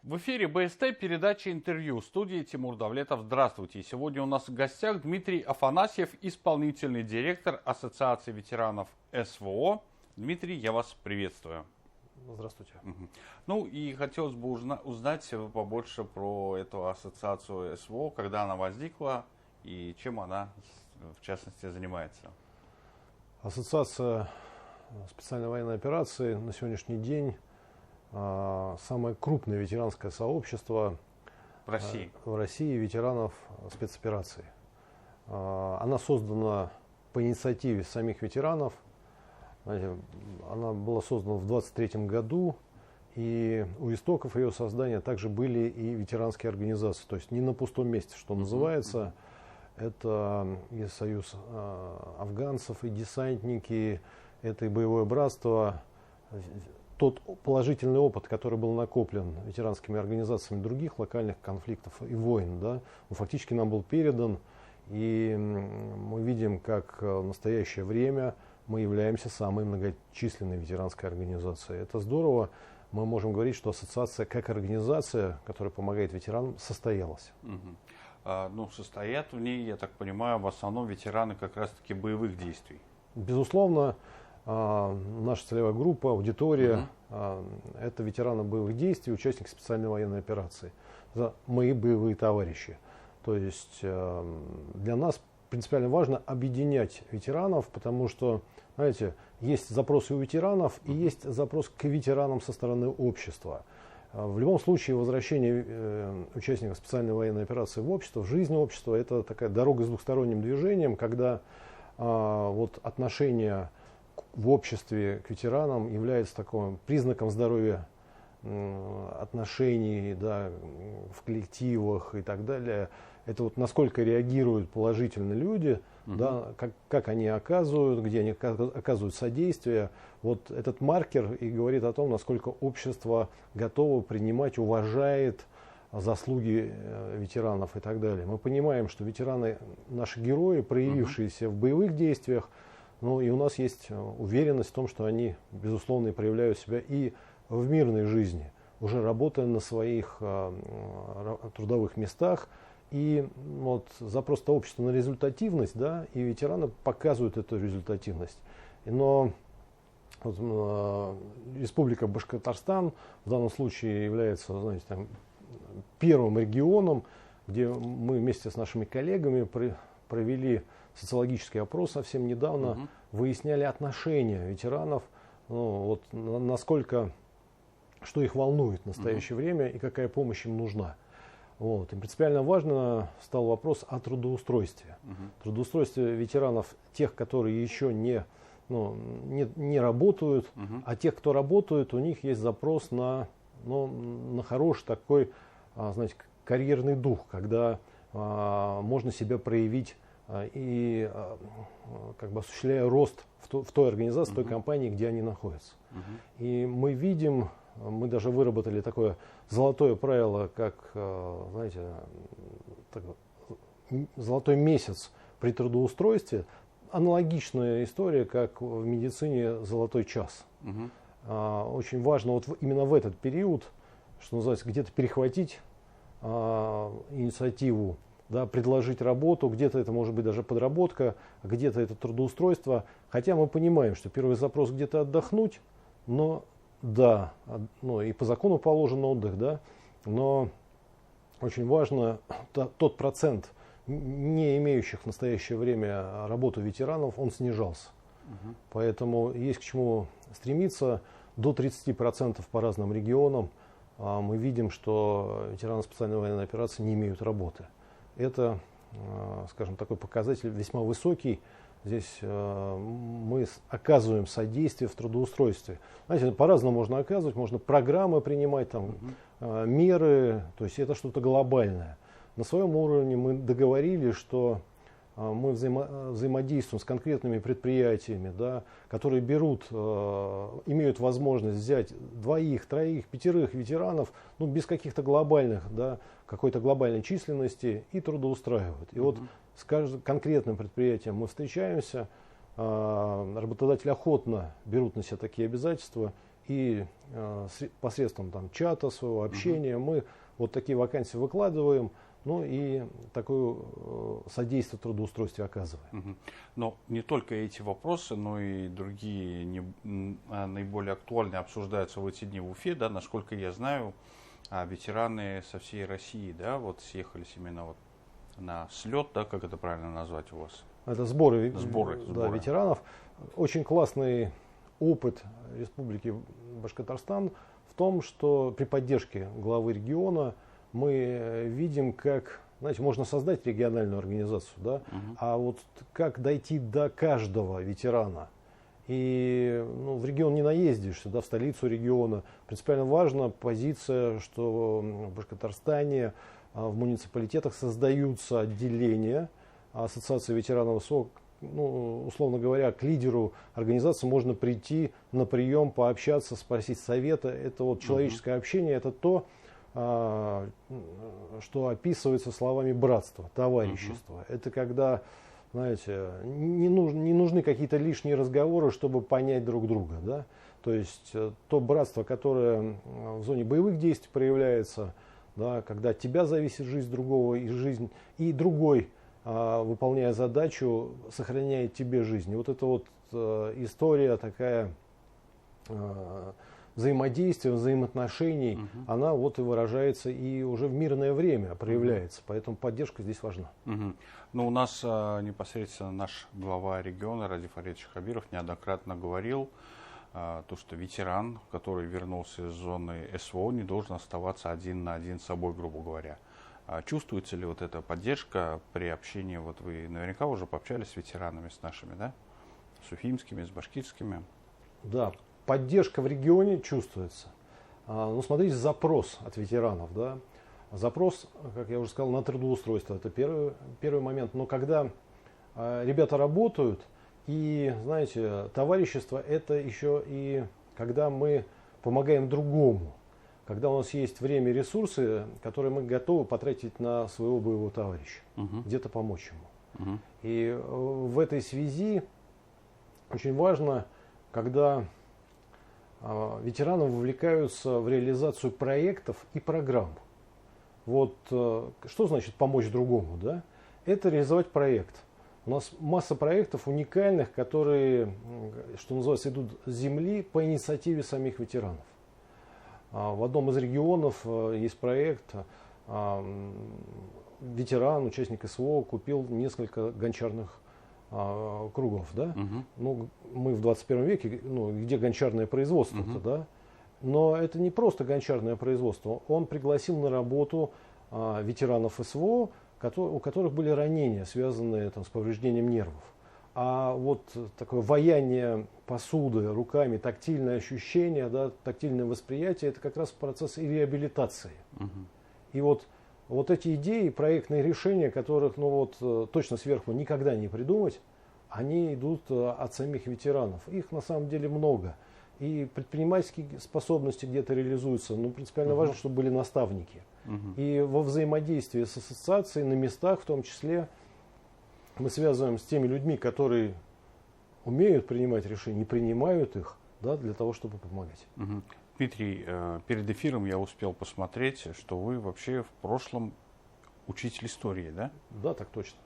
В эфире БСТ, передача «Интервью», в студии Тимур Давлетов. Здравствуйте. Сегодня у нас в гостях Дмитрий Афанасьев, исполнительный директор Ассоциации ветеранов СВО. Дмитрий, я вас приветствую. Здравствуйте. Ну и хотелось бы узнать побольше про эту ассоциацию СВО, когда она возникла и чем она, в частности, занимается. Ассоциация специальной военной операции на сегодняшний день самое крупное ветеранское сообщество в России ветеранов спецопераций. Она создана по инициативе самих ветеранов. Знаете, она была создана в 23 году, и у истоков ее создания также были и ветеранские организации. То есть не на пустом месте, что называется. Это и союз афганцев, и десантники, это и боевое братство. Тот положительный опыт, который был накоплен ветеранскими организациями других локальных конфликтов и войн, да, он фактически нам был передан. И мы видим, как в настоящее время мы являемся самой многочисленной ветеранской организацией. Это здорово. Мы можем говорить, что ассоциация как организация, которая помогает ветеранам, состоялась. Состоят в ней, я так понимаю, в основном ветераны как раз-таки боевых действий. Безусловно, наша целевая группа, аудитория, это ветераны боевых действий, участники специальной военной операции. Это мои боевые товарищи. То есть для нас принципиально важно объединять ветеранов, потому что, знаете, есть запросы у ветеранов и есть запрос к ветеранам со стороны общества. В любом случае возвращение участников специальной военной операции в общество, в жизнь общества, это такая дорога с двухсторонним движением, когда отношения в обществе к ветеранам является таким признаком здоровья отношений, да, в коллективах и так далее. Это насколько реагируют положительно люди, да, как они оказывают, где они оказывают содействие. Вот этот маркер и говорит о том, насколько общество готово принимать, уважает заслуги ветеранов и так далее. Мы понимаем, что ветераны наши герои, проявившиеся в боевых действиях, и у нас есть уверенность в том, что они, безусловно, проявляют себя и в мирной жизни, уже работая на своих трудовых местах. И запрос общества на результативность, да, и ветераны показывают эту результативность. Но Республика Башкортостан в данном случае является, знаете, первым регионом, где мы вместе с нашими коллегами провели социологический опрос совсем недавно, выясняли отношения ветеранов, насколько, что их волнует в настоящее время и какая помощь им нужна. И принципиально важно стал вопрос о трудоустройстве. Трудоустройстве ветеранов, тех, которые еще не работают, а тех, кто работает, у них есть запрос на хороший такой, знаете, карьерный дух, когда можно себя проявить и осуществляя рост в той организации, в той компании, где они находятся. И мы видим, мы даже выработали такое золотое правило, как, знаете, золотой месяц при трудоустройстве. Аналогичная история, как в медицине золотой час. Очень важно именно в этот период, что называется, где-то перехватить инициативу, да, предложить работу, где-то это может быть даже подработка, где-то это трудоустройство. Хотя мы понимаем, что первый запрос где-то отдохнуть, но да, и по закону положен отдых, да, но очень важно тот процент не имеющих в настоящее время работу ветеранов, он снижался. Поэтому есть к чему стремиться. До 30% по разным регионам мы видим, что ветераны специальной военной операции не имеют работы. Это, скажем, такой показатель весьма высокий. Здесь мы оказываем содействие в трудоустройстве. Знаете, по-разному можно оказывать, можно программы принимать, меры, то есть это что-то глобальное. На своем уровне мы договорились, что мы взаимодействуем с конкретными предприятиями, да, которые имеют возможность взять 2, 3, 5 ветеранов, без каких-то глобальных, да, какой-то глобальной численности и трудоустраивают. И с каждым конкретным предприятием мы встречаемся, работодатели охотно берут на себя такие обязательства и посредством там, чата, своего общения мы вот такие вакансии выкладываем, ну и такое содействие трудоустройству оказываем. Но не только эти вопросы, но и другие наиболее актуальные обсуждаются в эти дни в Уфе, да, насколько я знаю, ветераны со всей России, да, вот съехались именно вот на слет, да, как это правильно назвать у вас? Это сборы. Да, ветеранов. Очень классный опыт Республики Башкортостан в том, что при поддержке главы региона мы видим, как, знаете, можно создать региональную организацию, да, а вот как дойти до каждого ветерана. И в регион не наездишься, да, в столицу региона. Принципиально важна позиция, что в Башкортостане, в муниципалитетах создаются отделения Ассоциации ветеранов СВО. Условно говоря, к лидеру организации можно прийти на прием, пообщаться, спросить совета. Это вот человеческое общение, это то, что описывается словами братство, товарищество. Это когда, знаете, не нужны какие-то лишние разговоры, чтобы понять друг друга. Да? То есть то братство, которое в зоне боевых действий проявляется, да, когда от тебя зависит жизнь другого и другой, выполняя задачу, сохраняет тебе жизнь. И вот эта вот история такая взаимодействия, взаимоотношений, она вот и выражается и уже в мирное время проявляется. Поэтому поддержка здесь важна. Ну, у нас непосредственно наш глава региона Радиф Фаридович Хабиров неоднократно говорил, то, что ветеран, который вернулся из зоны СВО, не должен оставаться один на один с собой, грубо говоря. Чувствуется ли вот эта поддержка при общении? Вот вы наверняка уже пообщались с ветеранами, с нашими, да? С уфимскими, с башкирскими. Да, поддержка в регионе чувствуется. Ну, смотрите, запрос от ветеранов, да. Запрос, как я уже сказал, на трудоустройство. Это первый момент. Но когда ребята работают, и, знаете, товарищество – это еще и когда мы помогаем другому. Когда у нас есть время и ресурсы, которые мы готовы потратить на своего боевого товарища, где-то помочь ему. И в этой связи очень важно, когда ветераны вовлекаются в реализацию проектов и программ. Вот что значит помочь другому? Да? Это реализовать проект. У нас масса проектов уникальных, которые, что называется, идут с земли по инициативе самих ветеранов. В одном из регионов есть проект, ветеран, участник СВО, купил несколько гончарных кругов. Да? Ну, мы в 21 веке, где гончарное производство-то, да? Но это не просто гончарное производство. Он пригласил на работу ветеранов СВО, у которых были ранения, связанные с повреждением нервов. А вот такое ваяние посуды руками, тактильное ощущение, да, тактильное восприятие, это как раз процесс и реабилитации. И вот эти идеи, проектные решения, которых точно сверху никогда не придумать, они идут от самих ветеранов. Их на самом деле много. И предпринимательские способности где-то реализуются, но принципиально важно, чтобы были наставники. И во взаимодействии с ассоциацией на местах, в том числе, мы связываем с теми людьми, которые умеют принимать решения, не принимают их, да, для того, чтобы помогать. Дмитрий, перед эфиром я успел посмотреть, что вы вообще в прошлом учитель истории, да? Да, так точно.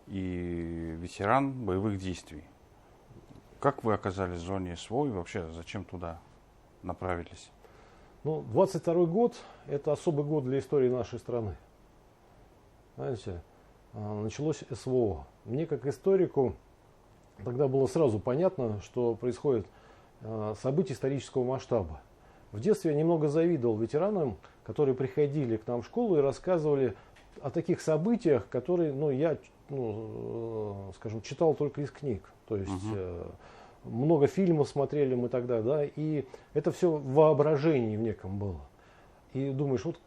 И ветеран боевых действий. Как вы оказались в зоне СВО и вообще зачем туда направились? 22 год – это особый год для истории нашей страны. Знаете, началось СВО. Мне, как историку, тогда было сразу понятно, что происходит события исторического масштаба. В детстве я немного завидовал ветеранам, которые приходили к нам в школу и рассказывали о таких событиях, которые я скажем, читал только из книг. То есть много фильмов смотрели мы тогда, да, и это все в воображении в неком было. И думаешь, вот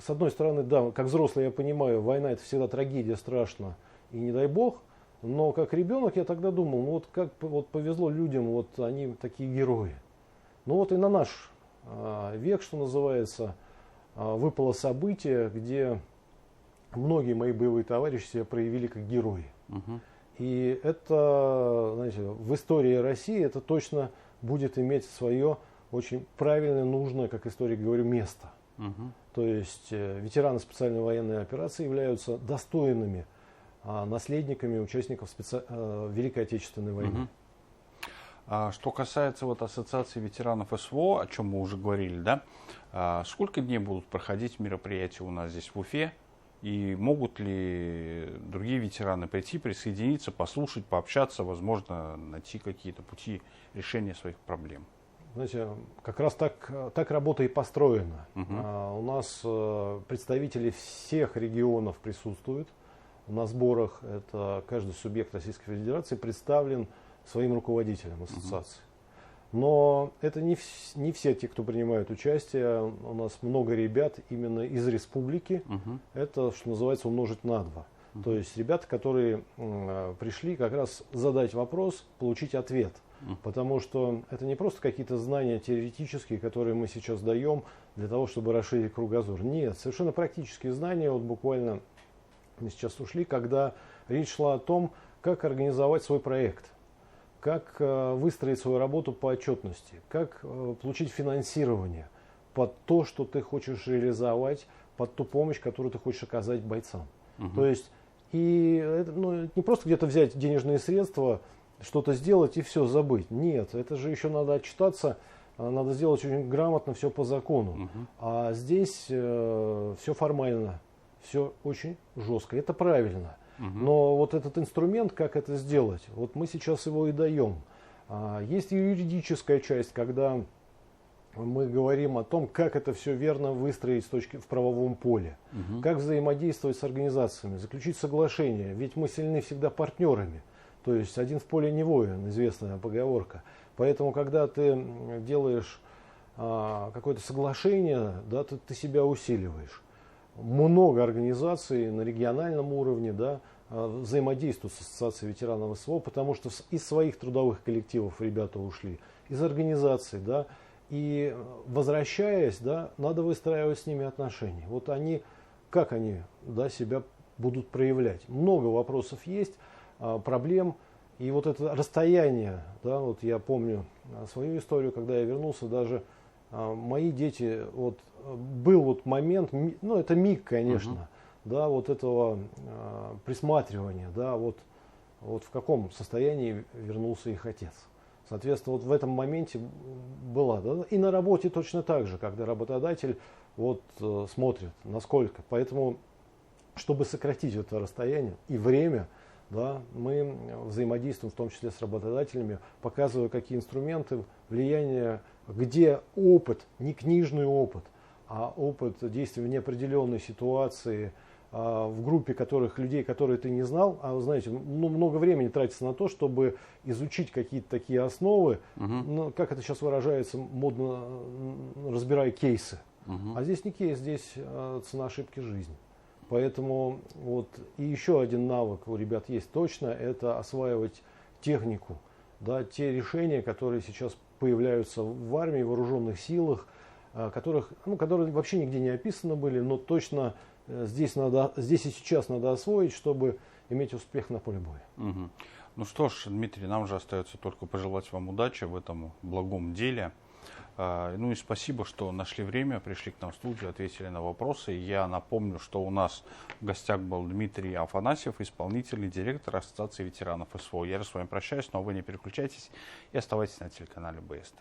с одной стороны, да, как взрослый я понимаю, война это всегда трагедия, страшно, и не дай бог, но как ребенок я тогда думал, как повезло людям, они такие герои. И на наш век, что называется, выпало событие, где многие мои боевые товарищи себя проявили как герои. И это, знаете, в истории России это точно будет иметь свое очень правильное, нужное, как историк говорю, место. То есть ветераны специальной военной операции являются достойными наследниками участников Великой Отечественной войны. Что касается вот ассоциации ветеранов СВО, о чем мы уже говорили, да, сколько дней будут проходить мероприятия у нас здесь в Уфе? И могут ли другие ветераны прийти, присоединиться, послушать, пообщаться, возможно, найти какие-то пути решения своих проблем? Знаете, как раз так работа и построена. У нас представители всех регионов присутствуют на сборах. Это каждый субъект Российской Федерации представлен своим руководителем ассоциации. Но это не все те, кто принимают участие. У нас много ребят именно из республики. Это, что называется, умножить на 2. То есть ребята, которые пришли как раз задать вопрос, получить ответ. Потому что это не просто какие-то знания теоретические, которые мы сейчас даем для того, чтобы расширить кругозор. Нет, совершенно практические знания. Вот буквально мы сейчас ушли, когда речь шла о том, как организовать свой проект, как выстроить свою работу по отчетности, как получить финансирование под то, что ты хочешь реализовать, под ту помощь, которую ты хочешь оказать бойцам. То есть и это, не просто где-то взять денежные средства, что-то сделать и все забыть. Нет, это же еще надо отчитаться, надо сделать очень грамотно, все по закону. А здесь все формально, все очень жестко. Это правильно. Но вот этот инструмент, как это сделать, вот мы сейчас его и даем. Есть юридическая часть, когда мы говорим о том, как это все верно выстроить в правовом поле, как взаимодействовать с организациями, заключить соглашение. Ведь мы сильны всегда партнерами. То есть один в поле не воин, известная поговорка. Поэтому, когда ты делаешь какое-то соглашение, да, ты себя усиливаешь. Много организаций на региональном уровне, да, взаимодействуют с Ассоциацией ветеранов СВО, потому что из своих трудовых коллективов ребята ушли, из организаций, да, и возвращаясь, да, надо выстраивать с ними отношения. Вот они, как они, да, себя будут проявлять. Много вопросов есть, проблем. И вот это расстояние, да, вот я помню свою историю, когда я вернулся, даже мои дети, вот был вот момент, это миг, конечно, да, вот этого присматривания, да, вот в каком состоянии вернулся их отец. Соответственно, вот в этом моменте была, да, и на работе точно так же, когда работодатель вот смотрит, насколько. Поэтому, чтобы сократить это расстояние и время, да, мы взаимодействуем в том числе с работодателями, показывая, какие инструменты влияния, где опыт, не книжный опыт, а опыт действия в неопределенной ситуации, в группе людей, которые ты не знал. А знаете, много времени тратится на то, чтобы изучить какие-то такие основы, как это сейчас выражается, модно разбирая кейсы. А здесь не кейс, здесь цена ошибки жизни. Поэтому вот и еще один навык у ребят есть точно, это осваивать технику, те решения, которые сейчас появляются в армии, в вооруженных силах, которые вообще нигде не описаны были, но точно здесь и сейчас надо освоить, чтобы иметь успех на поле боя. Ну что ж, Дмитрий, нам же остается только пожелать вам удачи в этом благом деле. Ну и спасибо, что нашли время, пришли к нам в студию, ответили на вопросы. Я напомню, что у нас в гостях был Дмитрий Афанасьев, исполнительный директор Ассоциации ветеранов СВО. Я же с вами прощаюсь, но вы не переключайтесь и оставайтесь на телеканале БСТ.